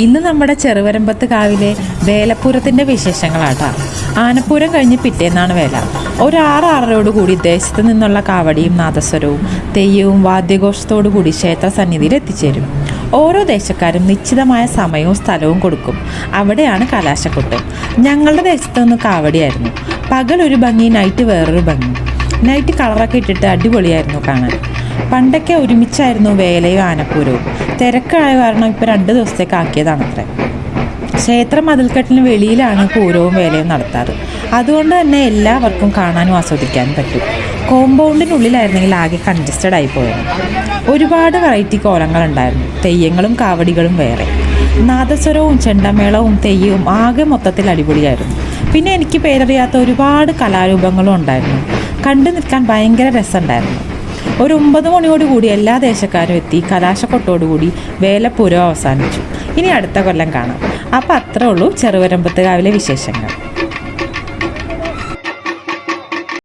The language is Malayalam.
ഇന്ന് നമ്മുടെ ചെറുവരമ്പത്ത് കാവിലെ വേലപ്പൂരത്തിൻ്റെ വിശേഷങ്ങളാട്ടാ. ആനപ്പൂരം കഴിഞ്ഞ് പിറ്റേന്നാണ് വേല. ഒരു 6-6:30 കൂടി ദേശത്ത് നിന്നുള്ള കാവടിയും നാദസ്വരവും തെയ്യവും വാദ്യഘോഷത്തോടു കൂടി ക്ഷേത്ര സന്നിധിയിൽ എത്തിച്ചേരും. ഓരോ ദേശക്കാരും നിശ്ചിതമായ സമയവും സ്ഥലവും കൊടുക്കും. അവിടെയാണ് കലാശക്കൊട്ട്. ഞങ്ങളുടെ ദേശത്ത് നിന്ന് കാവടിയായിരുന്നു. പകലൊരു ഭംഗി, നൈറ്റ് വേറൊരു ഭംഗി. നൈറ്റ് കളറൊക്കെ ഇട്ടിട്ട് അടിപൊളിയായിരുന്നു കാണാൻ. പണ്ടൊക്കെ ഒരുമിച്ചായിരുന്നു വേലയും ആനപ്പൂരവും. തിരക്കായ കാരണം ഇപ്പോൾ 2 ദിവസത്തേക്ക് ആക്കിയതാണത്രേ. ക്ഷേത്ര മതിൽക്കെട്ടിന് വെളിയിലാണ് പൂരവും വേലയും നടത്താറ്. അതുകൊണ്ട് തന്നെ എല്ലാവർക്കും കാണാനും ആസ്വദിക്കാനും പറ്റും. കോമ്പൗണ്ടിനുള്ളിലായിരുന്നെങ്കിൽ ആകെ കൺജസ്റ്റഡ് ആയി പോയത്. ഒരുപാട് വെറൈറ്റി കോലങ്ങളുണ്ടായിരുന്നു. തെയ്യങ്ങളും കാവടികളും വേറെ. നാദസ്വരവും ചെണ്ടമേളവും തെയ്യവും ആകെ മൊത്തത്തിൽ അടിപൊളിയായിരുന്നു. പിന്നെ എനിക്ക് പേരറിയാത്ത ഒരുപാട് കലാരൂപങ്ങളും ഉണ്ടായിരുന്നു. കണ്ടു നിൽക്കാൻ ഭയങ്കര രസമുണ്ടായിരുന്നു. ഒരു 9 മണിയോടുകൂടി എല്ലാ ദേശക്കാരും എത്തി. കലാശക്കൊട്ടോടുകൂടി വേലപ്പൂരം അവസാനിച്ചു. ഇനി അടുത്ത കൊല്ലം കാണാം. അപ്പം അത്രേ ഉള്ളൂ ചെറുവരമ്പത്ത് കാവിലെ വിശേഷങ്ങൾ.